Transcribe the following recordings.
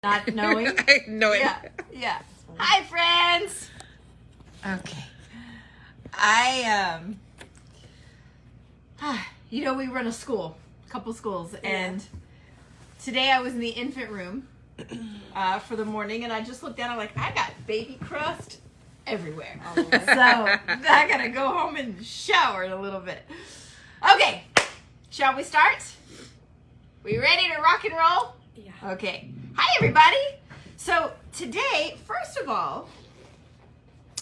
Not knowing? I know it. Yeah. Hi, friends. Okay. We run a couple schools, and today I was in the infant room for the morning, and I just looked down, I'm like, I got baby crust everywhere. So I gotta go home and shower in a little bit. Okay, shall we start? We ready to rock and roll? Yeah. Okay. Hi, everybody. So today, first of all,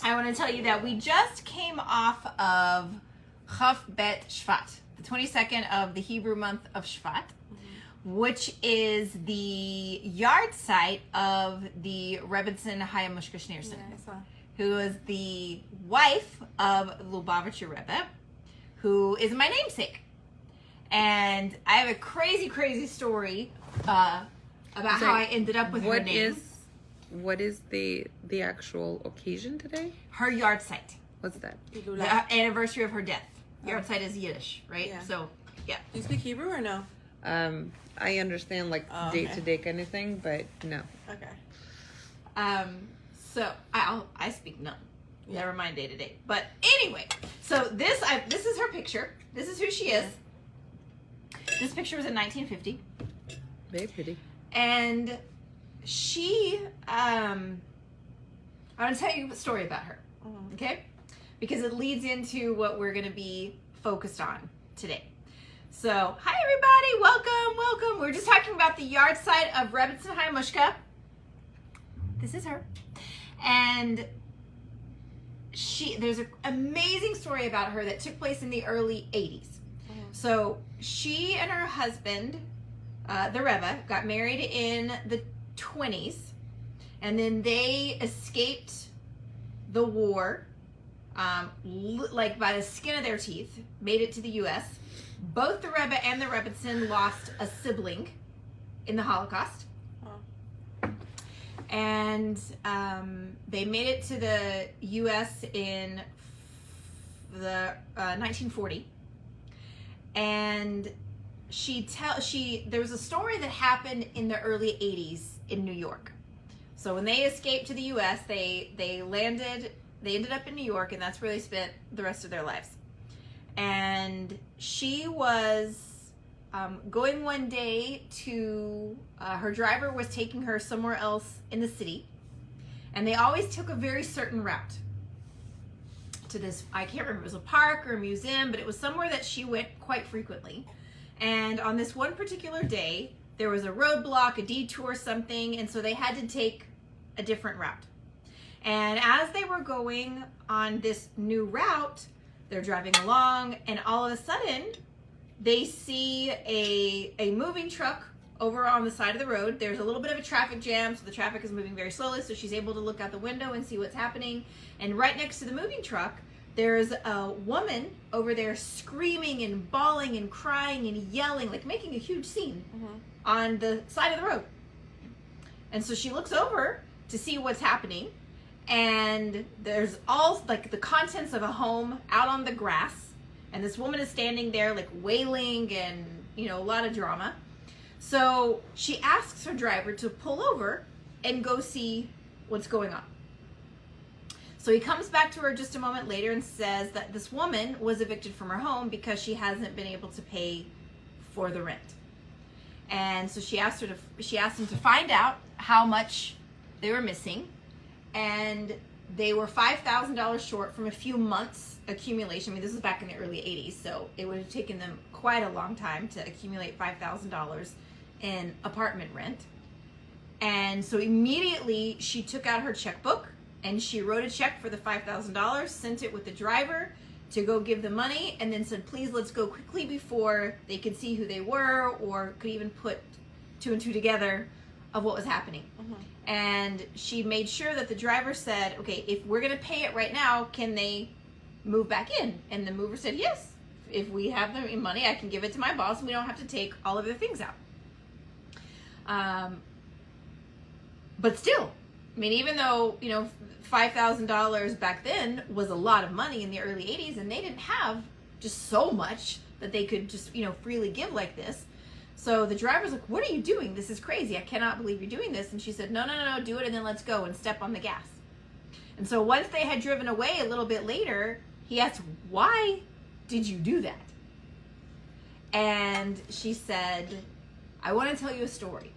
I want to tell you that we just came off of Chaf Bet Shvat, the 22nd of the Hebrew month of Shvat, which is the yard site of the Rebbetzin Hayamushka Schneerson, who is the wife of Lubavitcher Rebbe, who is my namesake. And I have a crazy, crazy story about how I ended up with her name. What is the actual occasion today? Her yard site. What's that? The anniversary of her death. Yard site is Yiddish, right? Yeah. So, yeah. Do you speak Hebrew or no? I understand day-to-day kind of thing, but no. Okay. So I speak none. Never mind day-to-day. But anyway, so this is her picture. This is who she is. This picture was in 1950. Very pretty. And she, I want to tell you a story about her, okay? Because it leads into what we're going to be focused on today. So, hi everybody, welcome. We're just talking about the yard site of Rebbetzin Hayamushka. This is her. And there's an amazing story about her that took place in the early 80s. So, she and her husband, the Rebbe, got married in the 20s, and then they escaped the war, like by the skin of their teeth, made it to the U.S. Both the Rebbe and the Rebbetzin lost a sibling in the Holocaust. And they made it to the U.S. in the 1940. And there was a story that happened in the early 80s in New York. So when they escaped to the U.S., they ended up in New York, and that's where they spent the rest of their lives. And she was going one day to, her driver was taking her somewhere else in the city, and they always took a very certain route to this, I can't remember, it was a park or a museum, but it was somewhere that she went quite frequently. And on this one particular day, there was a roadblock, a detour, something, and so they had to take a different route. And as they were going on this new route, they're driving along, and all of a sudden, they see a moving truck over on the side of the road. There's a little bit of a traffic jam, so the traffic is moving very slowly, so she's able to look out the window and see what's happening. And right next to the moving truck, there's a woman over there screaming and bawling and crying and yelling, like making a huge scene on the side of the road. And so she looks over to see what's happening, and there's all like the contents of a home out on the grass, and this woman is standing there like wailing and a lot of drama. So she asks her driver to pull over and go see what's going on. So he comes back to her just a moment later and says that this woman was evicted from her home because she hasn't been able to pay for the rent. And so she asked him to find out how much they were missing, and they were $5,000 short from a few months accumulation. I mean, this was back in the early 80s, so it would have taken them quite a long time to accumulate $5,000 in apartment rent. And so immediately she took out her checkbook and she wrote a check for the $5,000, sent it with the driver to go give the money, and then said, please, let's go quickly before they could see who they were or could even put two and two together of what was happening. And she made sure that the driver said, okay, if we're going to pay it right now, can they move back in? And the mover said, yes, if we have the money, I can give it to my boss and we don't have to take all of their things out. But still, I mean, even though, $5,000 back then was a lot of money in the early 80s, and they didn't have just so much that they could just, freely give like this. So the driver's like, what are you doing? This is crazy. I cannot believe you're doing this. And she said, no, do it and then let's go and step on the gas. And so once they had driven away a little bit later, he asked, why did you do that? And she said, I want to tell you a story.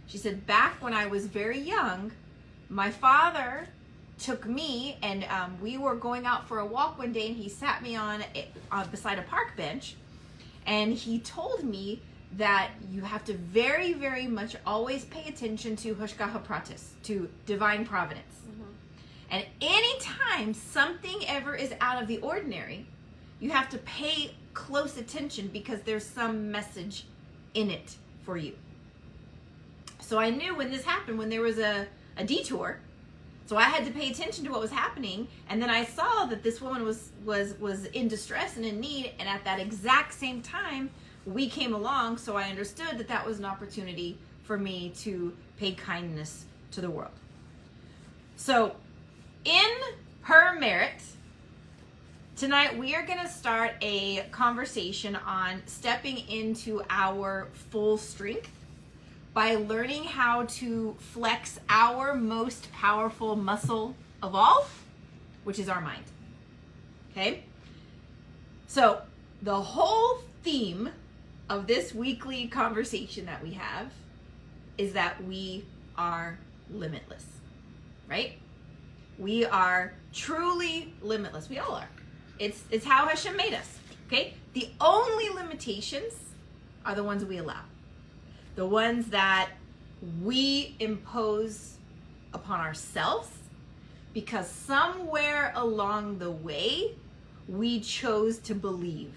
She said, back when I was very young, my father took me and we were going out for a walk one day and he sat me on beside a park bench and he told me that you have to very, very much always pay attention to Hoshkaha Pratis, to divine providence. And anytime something ever is out of the ordinary, you have to pay close attention because there's some message in it for you. So I knew when this happened, when there was a detour, so I had to pay attention to what was happening, and then I saw that this woman was in distress and in need, and at that exact same time, we came along, so I understood that that was an opportunity for me to pay kindness to the world. So, in her merit, tonight we are going to start a conversation on stepping into our full strength by learning how to flex our most powerful muscle of all, which is our mind. Okay? So, the whole theme of this weekly conversation that we have is that we are limitless, right? We are truly limitless. We all are. It's how Hashem made us, okay? The only limitations are the ones we allow. The ones that we impose upon ourselves because somewhere along the way, we chose to believe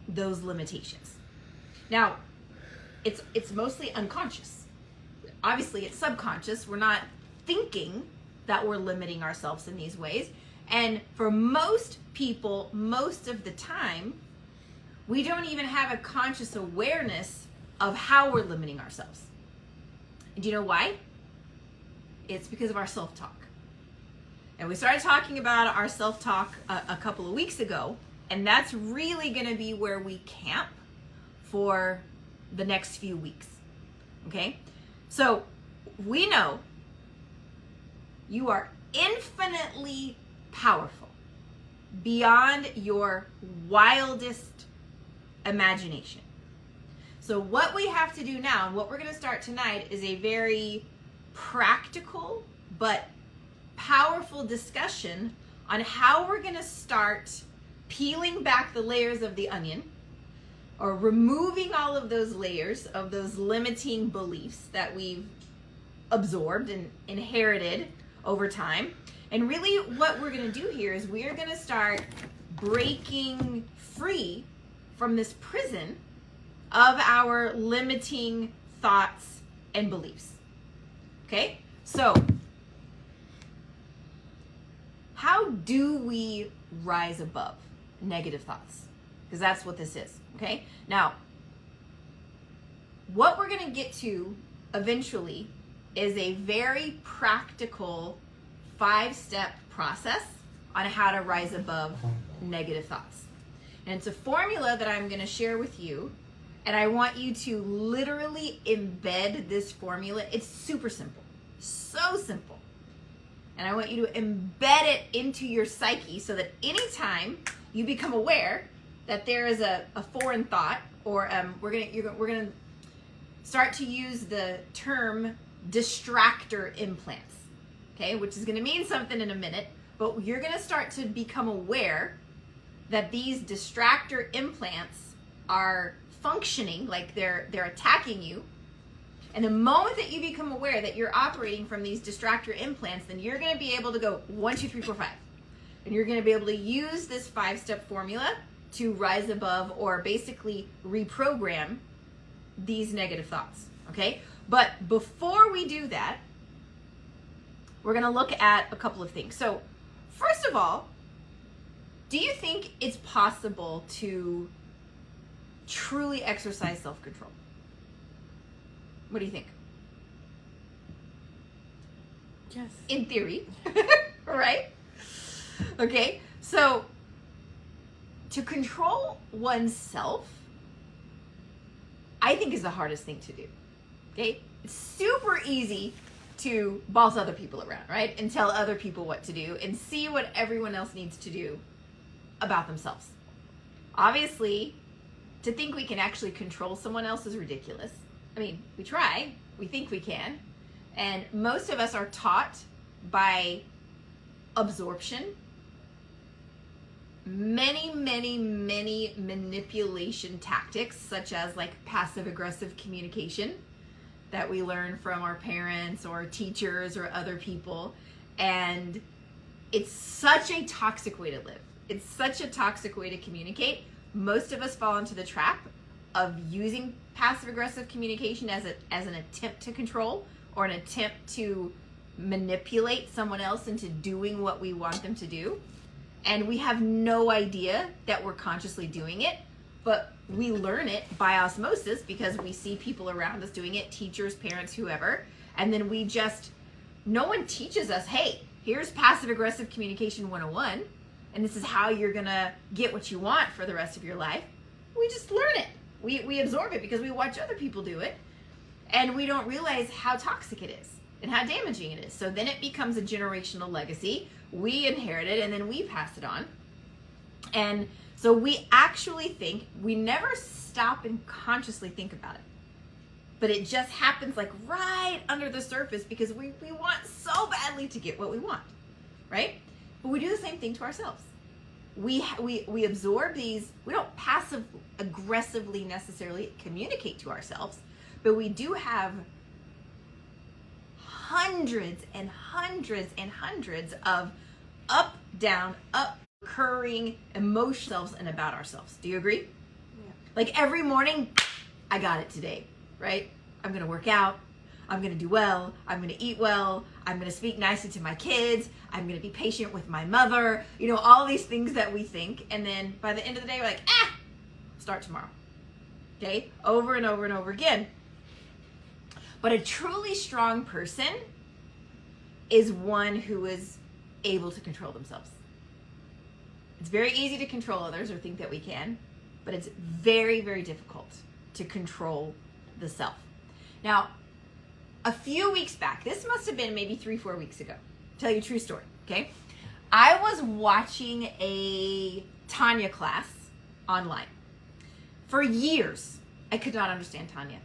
those limitations. Now, it's mostly unconscious. Obviously, it's subconscious. We're not thinking that we're limiting ourselves in these ways. And for most people, most of the time, we don't even have a conscious awareness of how we're limiting ourselves. And do you know why? It's because of our self-talk. And we started talking about our self-talk a couple of weeks ago, and that's really going to be where we camp for the next few weeks. Okay? So we know you are infinitely powerful beyond your wildest imagination. So what we have to do now, and what we're going to start tonight, is a very practical but powerful discussion on how we're going to start peeling back the layers of the onion, or removing all of those layers of those limiting beliefs that we've absorbed and inherited over time. And really what we're going to do here is we're going to start breaking free from this prison of our limiting thoughts and beliefs. Okay? So, how do we rise above negative thoughts? Because that's what this is. Okay? Now, what we're going to get to eventually is a very practical 5-step process on how to rise above negative thoughts. And it's a formula that I'm going to share with you, and I want you to literally embed this formula. It's super simple, so simple. And I want you to embed it into your psyche so that anytime you become aware that there is a foreign thought, or we're gonna start to use the term distractor implants, okay, which is gonna mean something in a minute, but you're gonna start to become aware that these distractor implants are functioning, like they're attacking you. And the moment that you become aware that you're operating from these distractor implants, then you're gonna be able to go 1, 2, 3, 4, 5. And you're gonna be able to use this 5-step formula to rise above, or basically reprogram these negative thoughts, okay? But before we do that, we're gonna look at a couple of things. So first of all, do you think it's possible to truly exercise self-control? What do you think? Yes. In theory, right? Okay, so to control oneself I think is the hardest thing to do. Okay? It's super easy to boss other people around, right? And tell other people what to do and see what everyone else needs to do about themselves. Obviously, to think we can actually control someone else is ridiculous. I mean, we try, we think we can, and most of us are taught by absorption many manipulation tactics, such as like passive aggressive communication that we learn from our parents or teachers or other people. And it's such a toxic way to live. It's such a toxic way to communicate. Most of us fall into the trap of using passive aggressive communication as an attempt to control or an attempt to manipulate someone else into doing what we want them to do. And we have no idea that we're consciously doing it, but we learn it by osmosis because we see people around us doing it, teachers, parents, whoever. And then no one teaches us, hey, here's passive aggressive communication 101, and this is how you're gonna get what you want for the rest of your life. We just learn it. We absorb it because we watch other people do it, and we don't realize how toxic it is and how damaging it is. So then it becomes a generational legacy. We inherit it and then we pass it on. And so we actually think, we never stop and consciously think about it. But it just happens like right under the surface because we want so badly to get what we want, right? But we do the same thing to ourselves. We absorb these, we don't passive aggressively necessarily communicate to ourselves, but we do have hundreds and hundreds and hundreds of up, down, up, recurring emotions and about ourselves. Do you agree? Yeah. Like every morning, I got it today, right? I'm going to work out. I'm going to do well. I'm going to eat well. I'm going to speak nicely to my kids. I'm going to be patient with my mother. You know, all these things that we think. And then by the end of the day, we're like, start tomorrow. Okay? Over and over and over again. But a truly strong person is one who is able to control themselves. It's very easy to control others or think that we can, but it's very, very difficult to control the self. Now, a few weeks back, this must have been maybe 3-4 weeks ago, tell you a true story, okay? I was watching a Tanya class online. For years, I could not understand Tanya.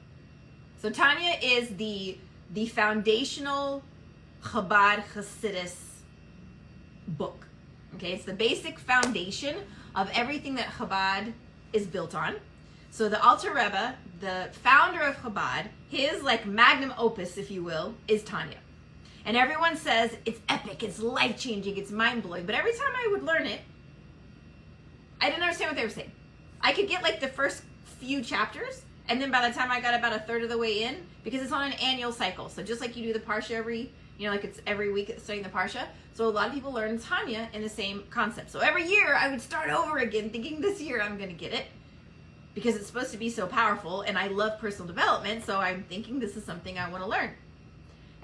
So Tanya is the foundational Chabad Hasidus book. Okay, it's the basic foundation of everything that Chabad is built on. So the Alter Rebbe, the founder of Chabad, his like magnum opus, if you will, is Tanya. And everyone says it's epic, it's life-changing, it's mind-blowing. But every time I would learn it, I didn't understand what they were saying. I could get like the first few chapters, and then by the time I got about a third of the way in, because it's on an annual cycle. So just like you do the Parsha like it's every week studying the Parsha. So a lot of people learn Tanya in the same concept. So every year I would start over again thinking this year I'm going to get it because it's supposed to be so powerful and I love personal development. So I'm thinking this is something I want to learn.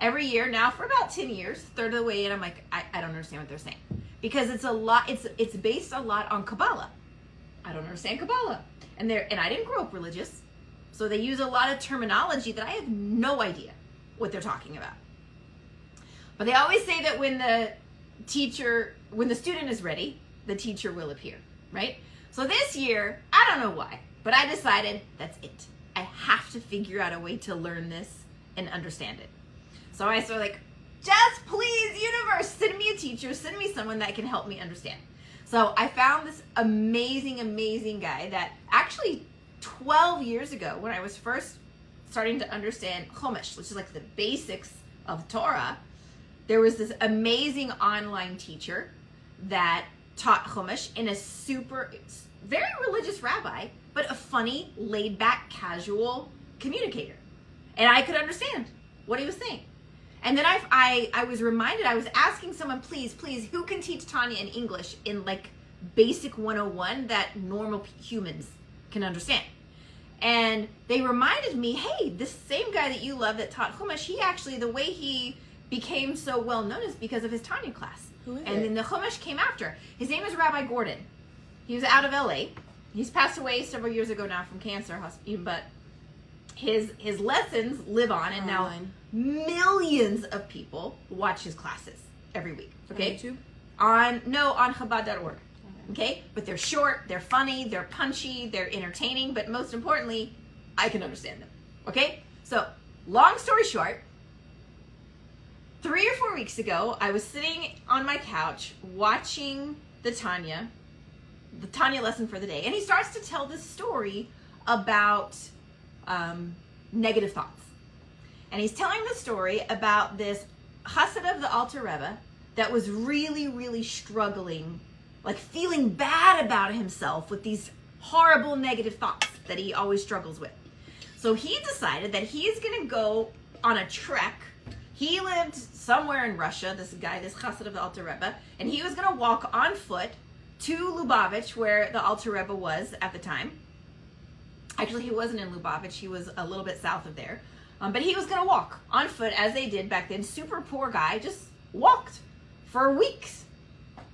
Every year now for about 10 years, third of the way in, I'm like, I don't understand what they're saying. Because it's based a lot on Kabbalah. I don't understand Kabbalah. And I didn't grow up religious. So they use a lot of terminology that I have no idea what they're talking about. But they always say that when the student is ready, the teacher will appear, right? So this year, I don't know why, but I decided that's it. I have to figure out a way to learn this and understand it. So I started like, just please, universe, send me a teacher, send me someone that can help me understand. So I found this amazing, amazing guy that actually 12 years ago, when I was first starting to understand Chumash, which is like the basics of Torah, there was this amazing online teacher that taught Chumash in a very religious rabbi, but a funny, laid-back, casual communicator. And I could understand what he was saying. And then I was reminded, I was asking someone, please, who can teach Tanya in English in like basic 101 that normal humans can understand? And they reminded me, hey, this same guy that you love that taught Chumash, he actually, the way he became so well known is because of his Tanya class. Who is and it? then the Chumash came after. His name is Rabbi Gordon. He was out of LA. He's passed away several years ago now from cancer, but his lessons live on, and now Online. millions of people watch his classes every week. Okay, On YouTube? on Chabad.org. Okay, but they're short, they're funny, they're punchy, they're entertaining, but most importantly, I can understand them. Okay, so long story short, 3 or 4 weeks ago, I was sitting on my couch watching the Tanya lesson for the day, and he starts to tell this story about negative thoughts. And he's telling the story about this chassid of the Alter Rebbe that was really, really struggling, like feeling bad about himself with these horrible negative thoughts that he always struggles with. So he decided that he's going to go on a trek. He lived somewhere in Russia, this chassid of the Alter Rebbe, and he was going to walk on foot to Lubavitch, where the Alter Rebbe was at the time. Actually, he wasn't in Lubavitch. He was a little bit south of there. But he was going to walk on foot, as they did back then. Super poor guy, just walked for weeks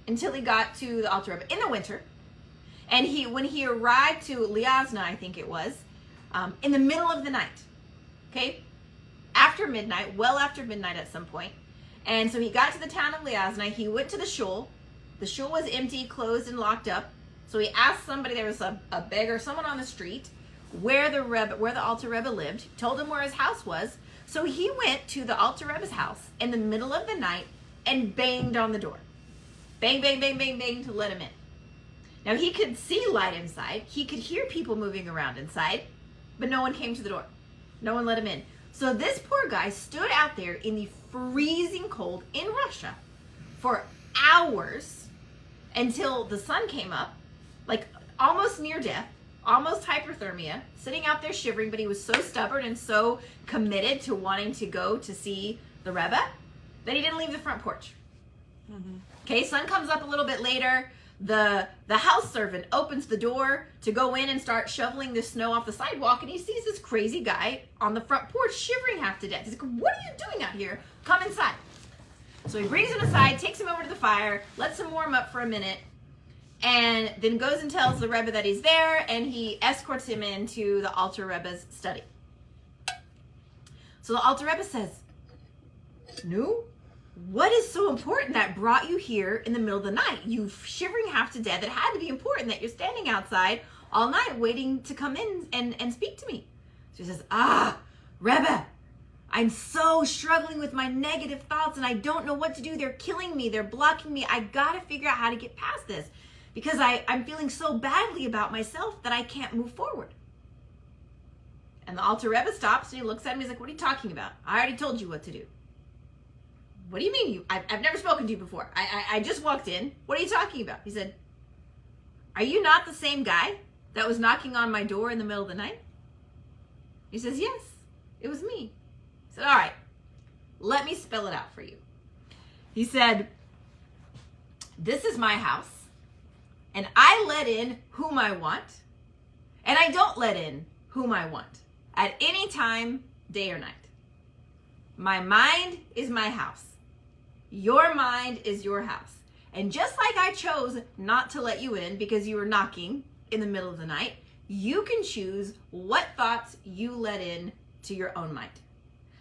until he got to the Alter Rebbe in the winter. And when he arrived to Liazna, I think it was, in the middle of the night, okay? After midnight, well after midnight at some point. And so he got to the town of Liazna. He went to the shul. The shul was empty, closed, and locked up. So he asked somebody, there was a beggar, someone on the street, where the Alter Rebbe lived, told him where his house was. So he went to the Alter Rebbe's house in the middle of the night and banged on the door. Bang, bang, bang, bang, bang, to let him in. Now he could see light inside. He could hear people moving around inside, but no one came to the door. No one let him in. So this poor guy stood out there in the freezing cold in Russia for hours until the sun came up, like almost near death, almost hypothermia, sitting out there shivering, but he was so stubborn and so committed to wanting to go to see the Rebbe that he didn't leave the front porch. Okay, sun comes up a little bit later. The house servant opens the door to go in and start shoveling the snow off the sidewalk, and he sees this crazy guy on the front porch shivering half to death. He's like, "What are you doing out here? Come inside." So he brings him aside, takes him over to the fire, lets him warm up for a minute, and then goes and tells the Rebbe that he's there, and he escorts him into the Alter Rebbe's study. So the Alter Rebbe says, "No? What is so important that brought you here in the middle of the night? You shivering half to death. It had to be important that you're standing outside all night waiting to come in and speak to me." So he says, "Rebbe, I'm so struggling with my negative thoughts and I don't know what to do. They're killing me. They're blocking me. I got to figure out how to get past this because I'm feeling so badly about myself that I can't move forward." And the Alter Rebbe stops and he looks at him. He's like, "What are you talking about? I already told you what to do." "What do you mean? I've never spoken to you before. I just walked in. What are you talking about?" He said, "Are you not the same guy that was knocking on my door in the middle of the night?" He says, "Yes, it was me." He said, "All right, let me spell it out for you." He said, "This is my house, and I let in whom I want, and I don't let in whom I want at any time, day or night. My mind is my house. Your mind is your house. And just like I chose not to let you in because you were knocking in the middle of the night, you can choose what thoughts you let in to your own mind.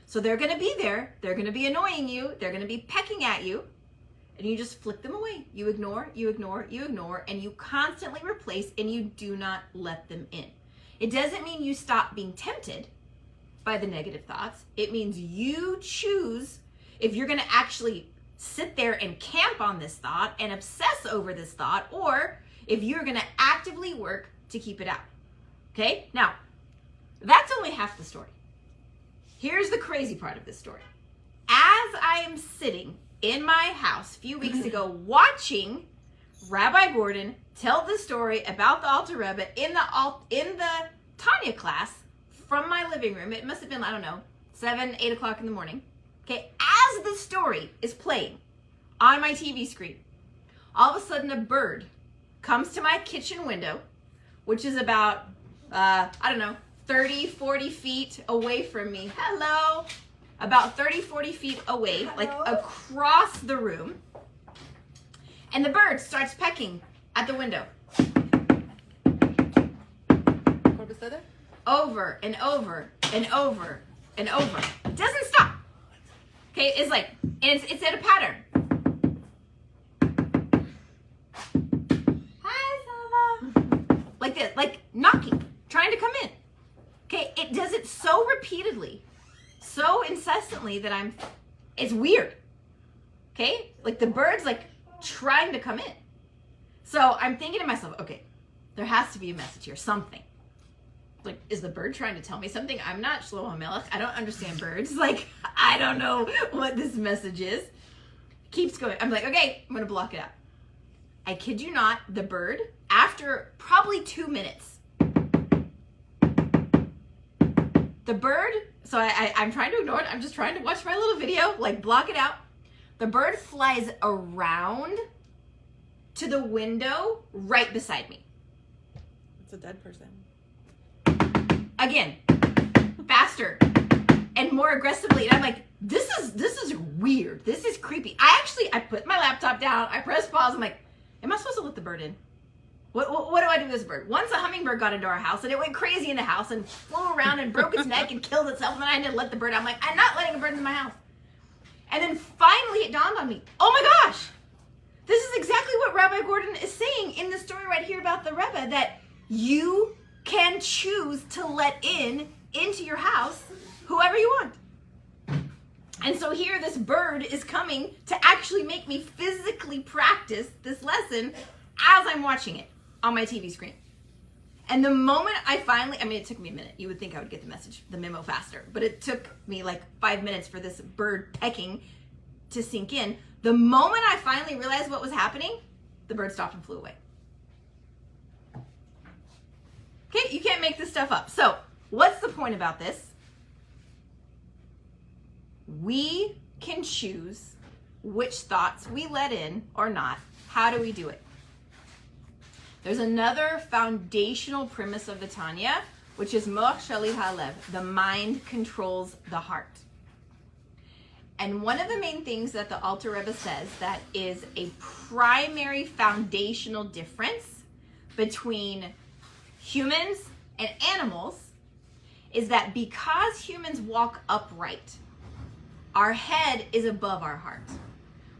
So they're going to be there. They're going to be annoying you. They're going to be pecking at you. And you just flick them away. You ignore, you ignore, you ignore, and you constantly replace, and you do not let them in. It doesn't mean you stop being tempted by the negative thoughts. It means you choose if you're going to actually sit there and camp on this thought and obsess over this thought, or if you're going to actively work to keep it out. Okay? Now, that's only half the story. Here's the crazy part of this story. As I am sitting in my house a few weeks ago watching Rabbi Gordon tell the story about the Alter Rebbe in the Tanya class from my living room, it must have been, 7, 8 o'clock in the morning. Okay, as the story is playing on my TV screen, all of a sudden a bird comes to my kitchen window, which is about, 30, 40 feet away from me. Hello. About 30, 40 feet away, like across the room. And the bird starts pecking at the window. Over and over and over and over. It doesn't stop. Okay, it's like, and it's at a pattern. Hi, Selma. Like this, like knocking, trying to come in. Okay, it does it so repeatedly, so incessantly that it's weird. Okay, like the bird's like trying to come in. So I'm thinking to myself, okay, there has to be a message here, something. Like, is the bird trying to tell me something? I'm not Shlomo Melech. I don't understand birds. Like, I don't know what this message is. Keeps going. I'm like, okay, I'm going to block it out. I kid you not, the bird, after probably 2 minutes, the bird, so I'm trying to ignore it. I'm just trying to watch my little video, like block it out. The bird flies around to the window right beside me. It's a dead person. Again, faster and more aggressively. And I'm like, this is weird. This is creepy. I put my laptop down. I press pause. I'm like, am I supposed to let the bird in? What do I do with this bird? Once a hummingbird got into our house and it went crazy in the house and flew around and broke its neck and killed itself. And then I had to let the bird out. I'm like, I'm not letting a bird into my house. And then finally it dawned on me, oh my gosh, this is exactly what Rabbi Gordon is saying in the story right here about the Rebbe, that you can choose to let into your house whoever you want. And so here this bird is coming to actually make me physically practice this lesson as I'm watching it on my TV screen. And the moment I finally, it took me a minute. You would think I would get the message, the memo faster, but it took me like 5 minutes for this bird pecking to sink in. The moment I finally realized what was happening, the bird stopped and flew away. Okay, you can't make this stuff up. So, what's the point about this? We can choose which thoughts we let in or not. How do we do it? There's another foundational premise of the Tanya, which is moach shalit halev. The mind controls the heart. And one of the main things that the Alter Rebbe says that is a primary foundational difference between humans and animals is that because humans walk upright, our head is above our heart.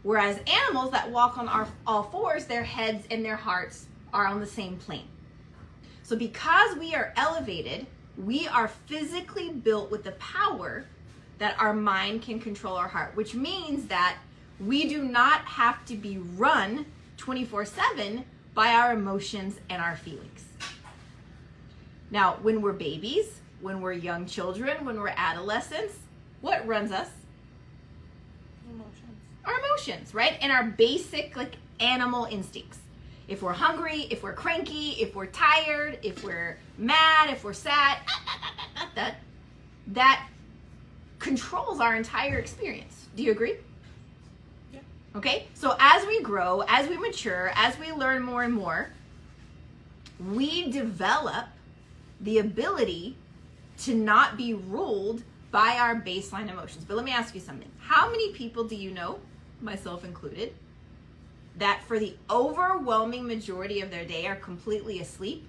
Whereas animals that walk on all fours, their heads and their hearts are on the same plane. So because we are elevated, we are physically built with the power that our mind can control our heart, which means that we do not have to be run 24/7 by our emotions and our feelings. Now, when we're babies, when we're young children, when we're adolescents, what runs us? Emotions. Our emotions, right? And our basic animal instincts. If we're hungry, if we're cranky, if we're tired, if we're mad, if we're sad, that controls our entire experience. Do you agree? Yeah. Okay, so as we grow, as we mature, as we learn more and more, we develop the ability to not be ruled by our baseline emotions. But let me ask you something. How many people do you know, myself included, that for the overwhelming majority of their day are completely asleep,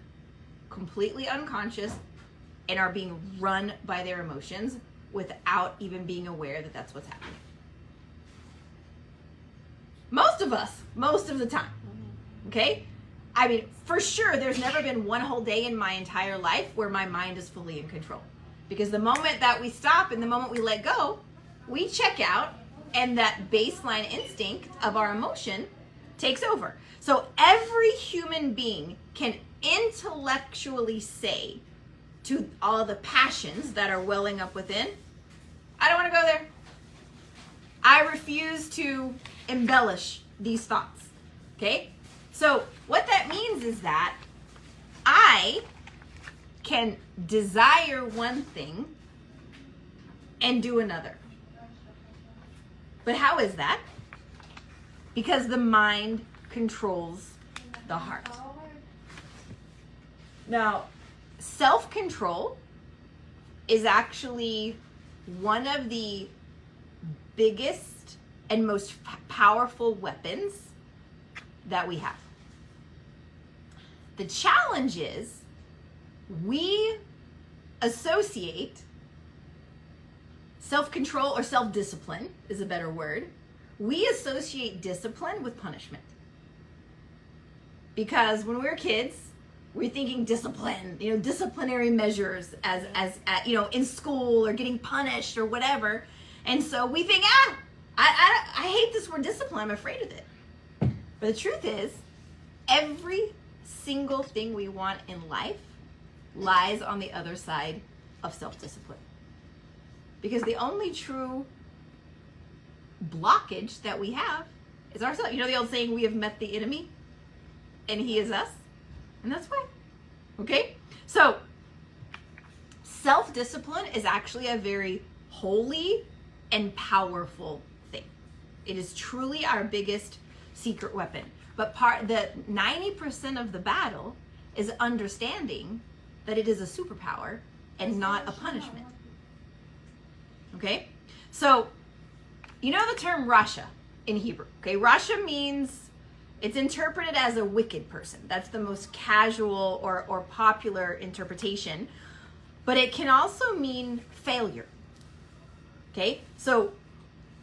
completely unconscious, and are being run by their emotions without even being aware that that's what's happening? Most of us, most of the time, okay? For sure, there's never been one whole day in my entire life where my mind is fully in control. Because the moment that we stop and the moment we let go, we check out, and that baseline instinct of our emotion takes over. So every human being can intellectually say to all the passions that are welling up within, I don't want to go there. I refuse to embellish these thoughts. Okay? So what that means is that I can desire one thing and do another. But how is that? Because the mind controls the heart. Now, self-control is actually one of the biggest and most powerful weapons that we have. The challenge is we associate self-control or self-discipline is a better word. We associate discipline with punishment. Because when we were kids, we're thinking discipline, disciplinary measures as in school or getting punished or whatever. And so we think, I hate this word discipline. I'm afraid of it. But the truth is, every single thing we want in life lies on the other side of self-discipline. Because the only true blockage that we have is ourselves. You know the old saying, we have met the enemy and he is us? And that's why. Okay? So, self-discipline is actually a very holy and powerful thing. It is truly our biggest secret weapon. But the 90% of the battle is understanding that it is a superpower and not a punishment. Okay? So, you know the term Rasha in Hebrew. Okay? Rasha means, it's interpreted as a wicked person. That's the most casual or popular interpretation. But it can also mean failure. Okay? So,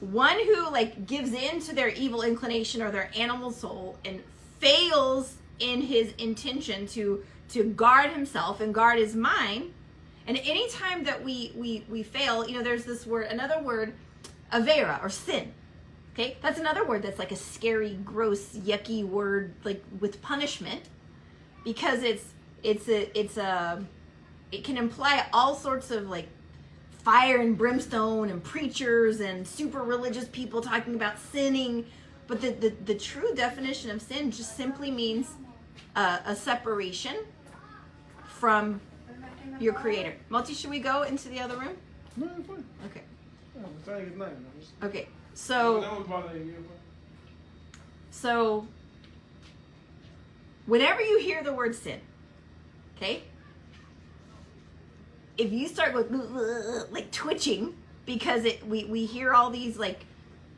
one who gives in to their evil inclination or their animal soul and fails in his intention to guard himself and guard his mind. And anytime that we fail, there's this word, another word, avera, or sin. Okay, that's another word that's like a scary, gross, yucky word, with punishment, because it can imply all sorts of fire and brimstone and preachers and super religious people talking about sinning. But the true definition of sin just simply means a separation from your creator. Moti, should we go into the other room? No, it's fine. Okay. Yeah, I'm saying his name. Okay. That was bothering you. So whenever you hear the word sin, okay, if you start twitching because we hear all these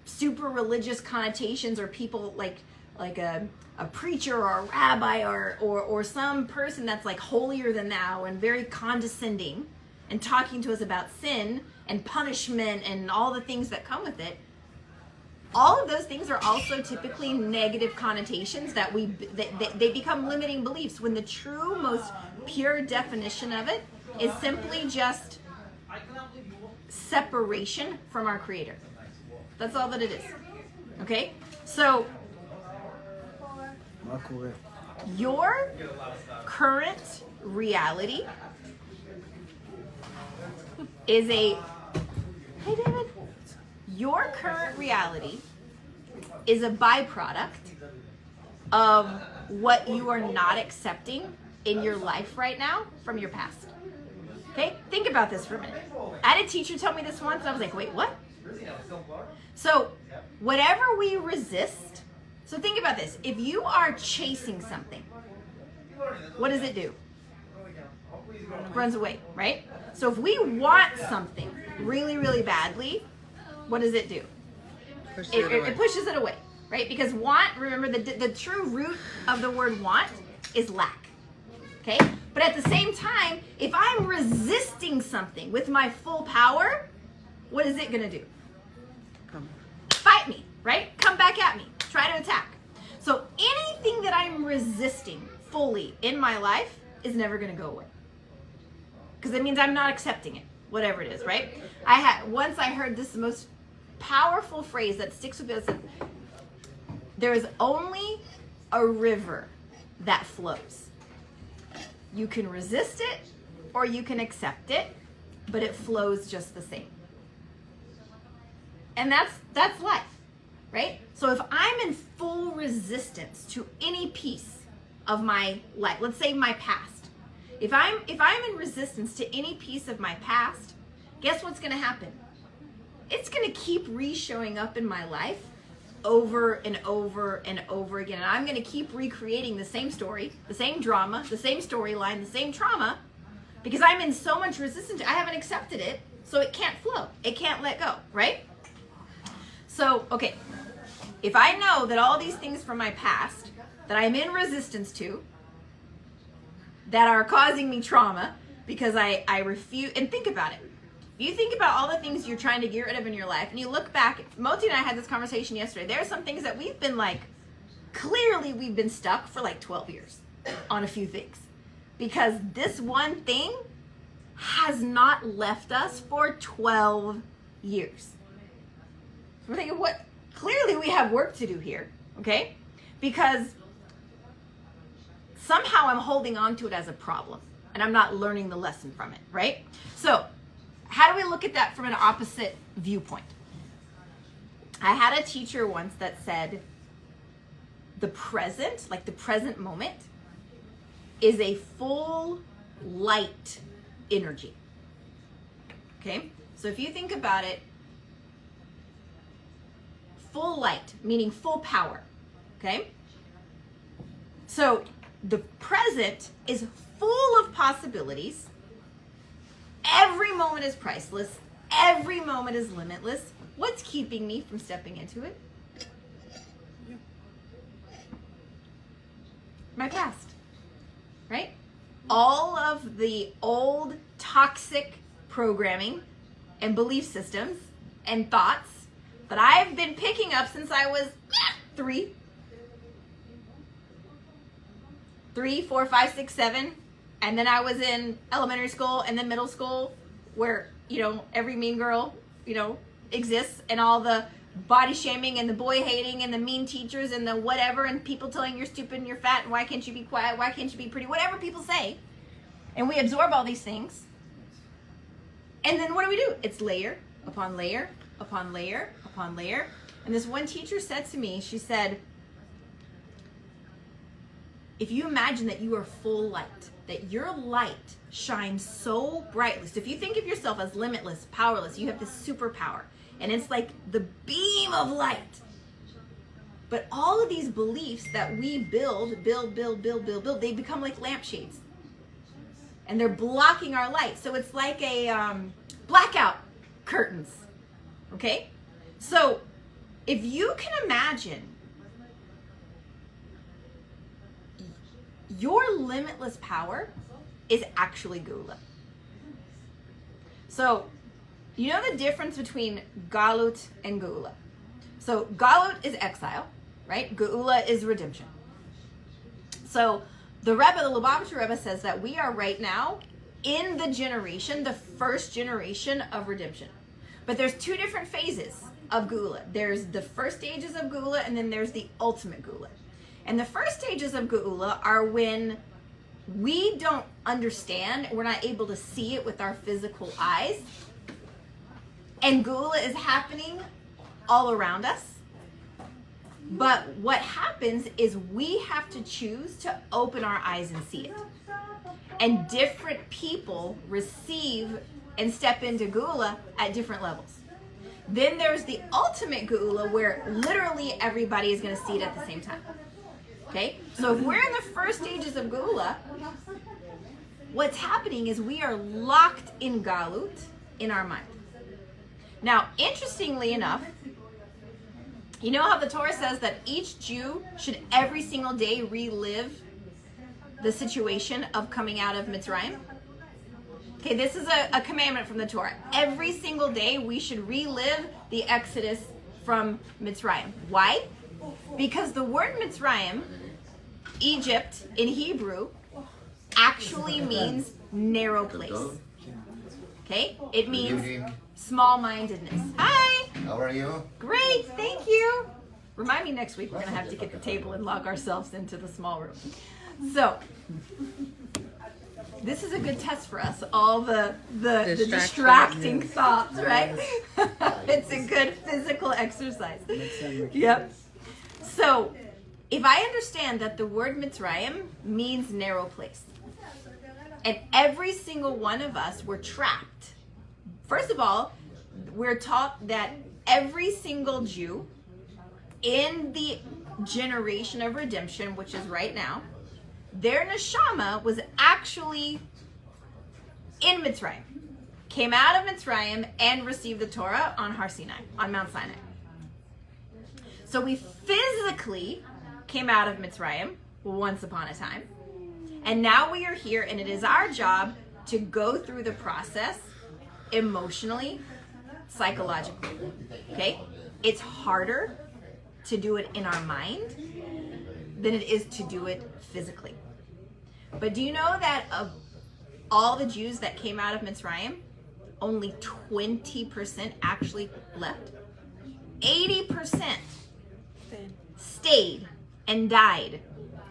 super religious connotations, or people like a preacher or a rabbi or some person that's holier than thou and very condescending and talking to us about sin and punishment and all the things that come with it, all of those things are also typically negative connotations that they become limiting beliefs, when the true, most pure definition of it is simply just separation from our creator. That's all that it is. Okay? So, your current reality is hey David, your current reality is a byproduct of what you are not accepting in your life right now from your past. Okay? Think about this for a minute. I had a teacher tell me this once, and I was like, wait, what? So, whatever we resist, so think about this. If you are chasing something, what does it do? Runs away, right? So if we want something really, really badly, what does it do? It pushes it away, right? Because want, remember, the true root of the word want is lack. Okay? But at the same time, if I'm resisting something with my full power, what is it going to do? Fight me, right? Come back at me. Try to attack. So anything that I'm resisting fully in my life is never going to go away. Because it means I'm not accepting it, whatever it is, right? Once I heard this most powerful phrase that sticks with me. It said, there is only a river that flows. You can resist it or you can accept it, but it flows just the same. And that's life, right? So if I'm in full resistance to any piece of my life, let's say my past, if I'm in resistance to any piece of my past, guess what's going to happen? It's going to keep re-showing up in my life over and over and over again. And I'm going to keep recreating the same story, the same drama, the same storyline, the same trauma, because I'm in so much resistance. I haven't accepted it, so it can't flow. It can't let go, right? So, okay, if I know that all these things from my past that I'm in resistance to, that are causing me trauma, because I refuse, and think about it. If you think about all the things you're trying to get rid of in your life, and you look back, Moti and I had this conversation yesterday. There are some things that we've been like, clearly we've been stuck for like 12 years on a few things. Because this one thing has not left us for 12 years. So we're thinking, what? Clearly we have work to do here, okay? Because somehow I'm holding on to it as a problem, and I'm not learning the lesson from it, right? So how do we look at that from an opposite viewpoint? I had a teacher once that said, the present, like the present moment, is a full light energy. Okay? So if you think about it, full light, meaning full power. Okay? So the present is full of possibilities. Every moment is priceless. Every moment is limitless. What's keeping me from stepping into it? My past, right? All of the old toxic programming and belief systems and thoughts that I've been picking up since I was 3, 4, 5, 6, 7. And then I was in elementary school and then middle school where, you know, every mean girl, you know, exists, and all the body shaming and the boy hating and the mean teachers and the whatever, and people telling you're stupid and you're fat and why can't you be quiet, why can't you be pretty, whatever people say. And we absorb all these things. And then what do? It's layer upon layer upon layer upon layer. And this one teacher said to me, she said, if you imagine that you are full light, that your light shines so brightly. So if you think of yourself as limitless, powerless, you have this superpower. And it's like the beam of light. But all of these beliefs that we build, they become like lampshades. And they're blocking our light. So it's like a blackout curtains. Okay? So if you can imagine your limitless power is actually Geula. So you know the difference between Galut and Geula. So Galut is exile, right? Geula is redemption. So the Rebbe, the Lubavitcher Rebbe, says that we are right now in the generation, the first generation of redemption. But there's 2 different phases of Geula. There's the first stages of Geula, and then there's the ultimate Geula. And the first stages of Geula are when we don't understand, we're not able to see it with our physical eyes, and Geula is happening all around us. But what happens is we have to choose to open our eyes and see it. And different people receive and step into Geula at different levels. Then there's the ultimate Geula where literally everybody is going to see it at the same time. Okay? So if we're in the first stages of Geula, what's happening is we are locked in Galut in our mind. Now, interestingly enough, you know how the Torah says that each Jew should every single day relive the situation of coming out of Mitzrayim? Okay, this is a commandment from the Torah. Every single day we should relive the Exodus from Mitzrayim. Why? Because the word Mitzrayim, Egypt in Hebrew, actually means narrow place. Okay? It means small-mindedness. Hi! How are you? Great, thank you. Remind me next week, we're going to have to get the table and log ourselves into the small room. So, this is a good test for us, all the distracting thoughts, right? It's a good physical exercise. Yep. So, if I understand that the word Mitzrayim means narrow place, and every single one of us were trapped. First of all, we're taught that every single Jew in the generation of redemption, which is right now, their neshama was actually in Mitzrayim, came out of Mitzrayim and received the Torah on Har Sinai, on Mount Sinai. So we physically came out of Mitzrayim once upon a time, and now we are here, and it is our job to go through the process emotionally, psychologically. Okay? It's harder to do it in our mind than it is to do it physically. But do you know that of all the Jews that came out of Mitzrayim, only 20% actually left? 80% stayed and died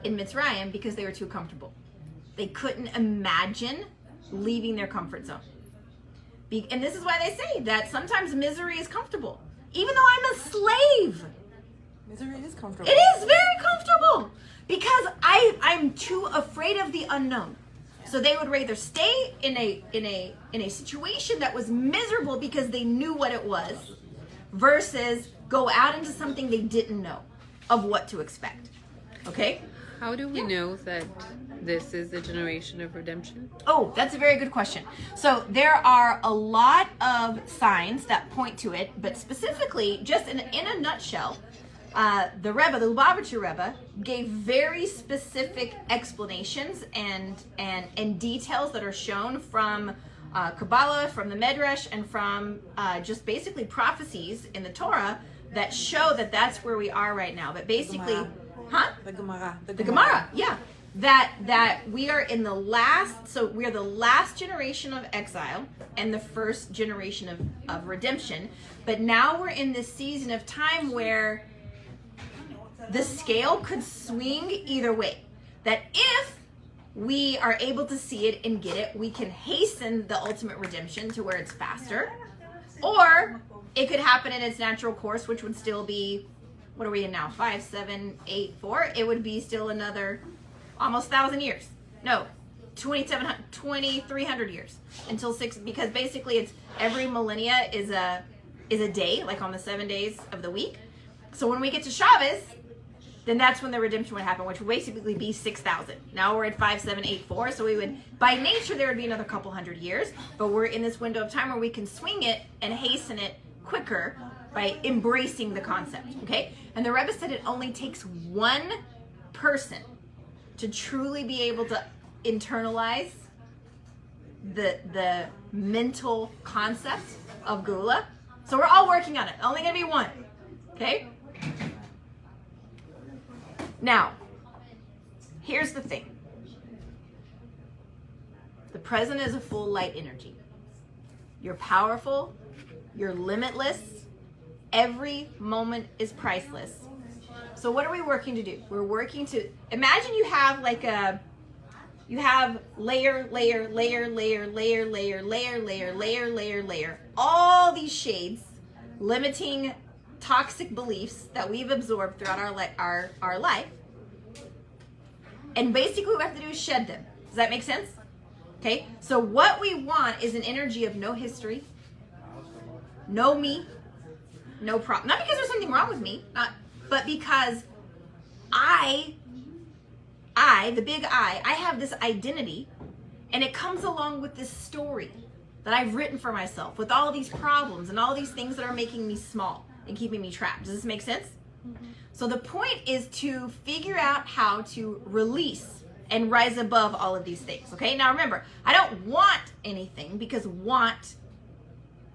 in Mitzrayim because they were too comfortable. They couldn't imagine leaving their comfort zone. And this is why they say that sometimes misery is comfortable. Even though I'm a slave, Misery is comfortable. it is very comfortable because I'm too afraid of the unknown. So they would rather stay in a situation that was miserable because they knew what it was, versus go out into something they didn't know of what to expect. Okay? How do we know that this is the generation of redemption? Oh, that's a very good question. So there are a lot of signs that point to it, but specifically, just in a nutshell, the Rebbe, the Lubavitcher Rebbe, gave very specific explanations and details that are shown from Kabbalah, from the Medrash, and from just basically prophecies in the Torah that show that that's where we are right now. But basically, The Gemara. the Gemara, yeah. That we are in the last, so we are the last generation of exile and the first generation of redemption. But now we're in this season of time where the scale could swing either way. That if we are able to see it and get it, we can hasten the ultimate redemption to where it's faster. Or it could happen in its natural course, which would still be, what are we in now? 5, 7, 8, 4. It would be still another almost 1,000 years. No, 2,300 years until 6, because basically it's every millennia is a day, like on the 7 days of the week. So when we get to Shabbos, then that's when the redemption would happen, which would basically be 6,000. Now we're at 5, 7, 8, 4. So we would, by nature, there would be another couple hundred years, but we're in this window of time where we can swing it and hasten it quicker by embracing the concept, okay? And the Rebbe said it only takes one person to truly be able to internalize the mental concept of Geula. So we're all working on it. Only gonna be one, okay? Now, here's the thing. The present is a full light energy. You're powerful. You're limitless. Every moment is priceless. So what are we working to do? We're working to, imagine you have like you have layer, all these shades, limiting toxic beliefs that we've absorbed throughout our life. And basically what we have to do is shed them. Does that make sense? Okay, so what we want is an energy of no history, no me, no problem. Not because there's something wrong with me, but because I, the big I have this identity, and it comes along with this story that I've written for myself with all these problems and all these things that are making me small and keeping me trapped. Does this make sense? Mm-hmm. So the point is to figure out how to release and rise above all of these things, okay? Now remember, I don't want anything because want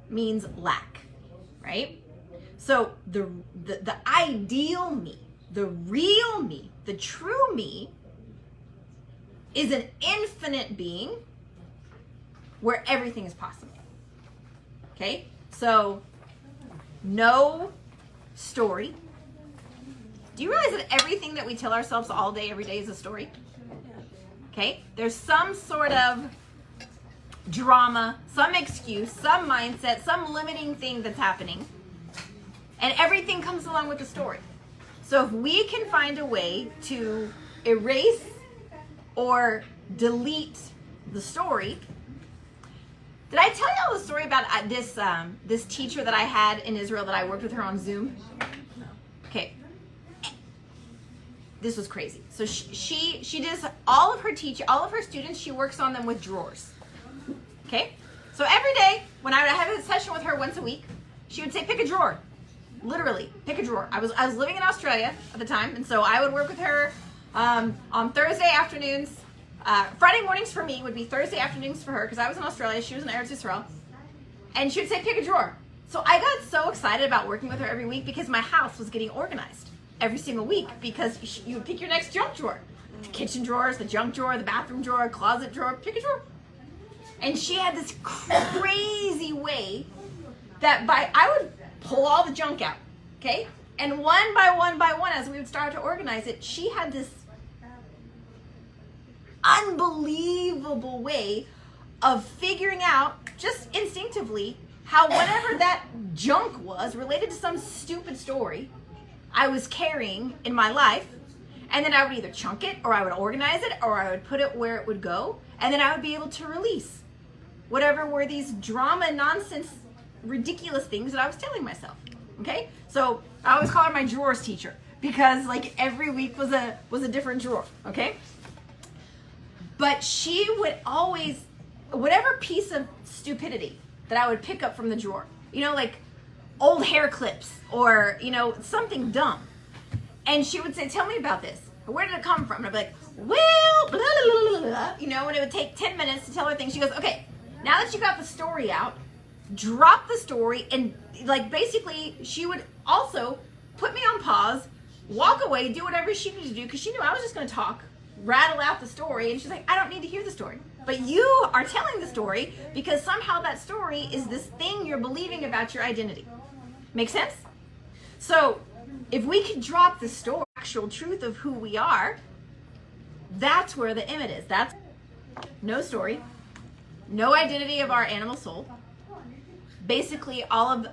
means lack, right? So the ideal me, the real me, the true me is an infinite being where everything is possible, okay? So no story. Do you realize that everything that we tell ourselves all day, every day is a story? Okay? There's some sort of drama, some excuse, some mindset, some limiting thing that's happening. And everything comes along with the story. So if we can find a way to erase or delete the story. Did I tell you all the story about this teacher that I had in Israel that I worked with her on Zoom? Okay. This was crazy. So she does all of her students, she works on them with drawers. Okay? So every day, when I would have a session with her once a week, she would say, pick a drawer. Literally, pick a drawer. I was living in Australia at the time, and so I would work with her on Thursday afternoons. Friday mornings for me would be Thursday afternoons for her, because I was in Australia, she was in Eretz Yisrael. And she would say, pick a drawer. So I got so excited about working with her every week because my house was getting organized every single week because you would pick your next junk drawer. The kitchen drawers, the junk drawer, the bathroom drawer, closet drawer, pick a drawer. And she had this crazy way that I would pull all the junk out, okay? And one by one, as we would start to organize it, she had this unbelievable way of figuring out, just instinctively, how whatever that junk was related to some stupid story I was carrying in my life, and then I would either chunk it, or I would organize it, or I would put it where it would go, and then I would be able to release whatever were these drama, nonsense, ridiculous things that I was telling myself, okay? So I always call her my drawers teacher, because like every week was a different drawer, okay? But she would always, whatever piece of stupidity that I would pick up from the drawer, you know, like old hair clips or, you know, something dumb. And she would say, tell me about this. Where did it come from? And I'd be like, well, blah, blah, blah, blah, you know, and it would take 10 minutes to tell her things. She goes, okay, now that you got the story out, drop the story. And like basically she would also put me on pause, walk away, do whatever she needed to do, because she knew I was just going to talk, rattle out the story. And she's like, I don't need to hear the story. But you are telling the story because somehow that story is this thing you're believing about your identity. Make sense? So if we could drop the story, actual truth of who we are, that's where the image is. That's no story, no identity of our animal soul. Basically all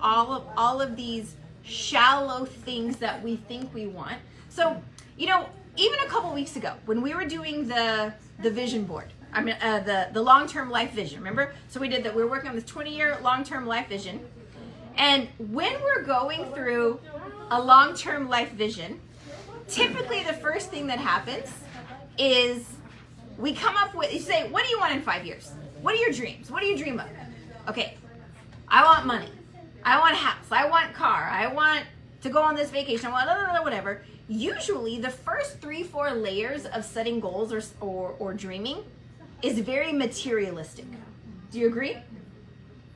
of these shallow things that we think we want. So, you know, even a couple weeks ago when we were doing the vision board, I mean the long-term life vision, remember? So we did that. We were working on this 20-year long-term life vision. And when we're going through a long-term life vision, typically the first thing that happens is we come up with, you say, what do you want in 5 years? What are your dreams? What do you dream of? Okay, I want money. I want a house. I want a car. I want to go on this vacation. I want whatever. Usually the first 3-4 layers of setting goals or dreaming is very materialistic. Do you agree?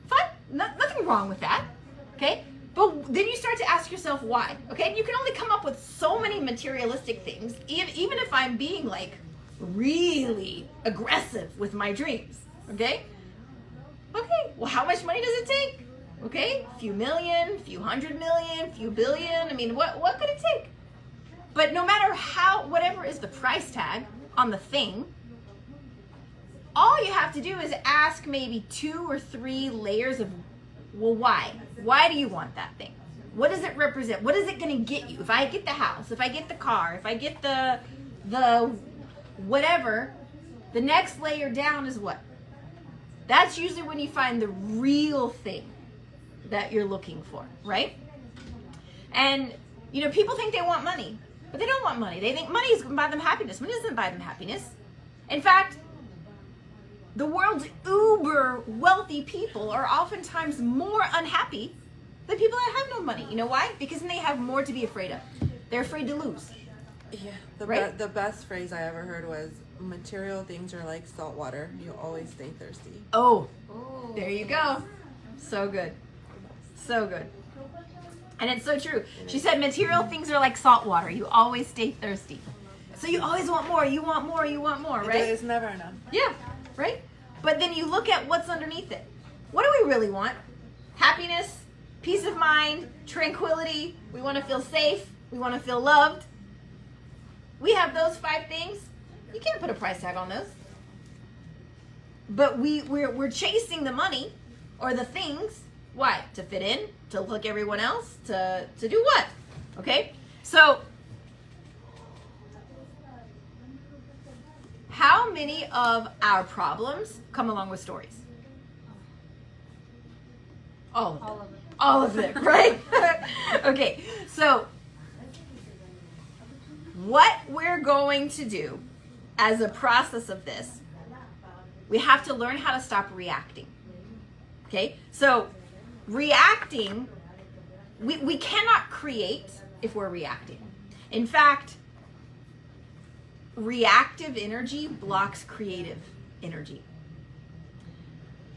Fine, nothing wrong with that, okay? But then you start to ask yourself why, okay? And you can only come up with so many materialistic things, even if I'm being like really aggressive with my dreams, okay? Okay, well how much money does it take? Okay, a few million, few hundred million, few billion, I mean, what could it take? But no matter whatever is the price tag on the thing, all you have to do is ask maybe 2 or 3 layers of, well, why? Why do you want that thing? What does it represent? What is it going to get you? If I get the house, if I get the car, if I get the whatever, the next layer down is what? That's usually when you find the real thing that you're looking for, right? And, you know, people think they want money, but they don't want money. They think money is going to buy them happiness. Money doesn't buy them happiness. In fact, the world's uber wealthy people are oftentimes more unhappy than people that have no money. You know why? Because then they have more to be afraid of. They're afraid to lose. Yeah, the best phrase I ever heard was, material things are like salt water. You always stay thirsty. Oh, there you go. So good. So good. And it's so true. She said material things are like salt water. You always stay thirsty. So you always want more. You want more. You want more, right? It's never enough. Yeah, right? But then you look at what's underneath it. What do we really want? Happiness, peace of mind, tranquility. We want to feel safe. We want to feel loved. We have those 5 things. You can't put a price tag on those. But we're chasing the money or the things. Why? To fit in? To look like everyone else? To do what? Okay? So, how many of our problems come along with stories? All of them. All of it, right? Okay, so what we're going to do as a process of this, we have to learn how to stop reacting. Okay? So reacting, we cannot create if we're reacting. In fact, reactive energy blocks creative energy.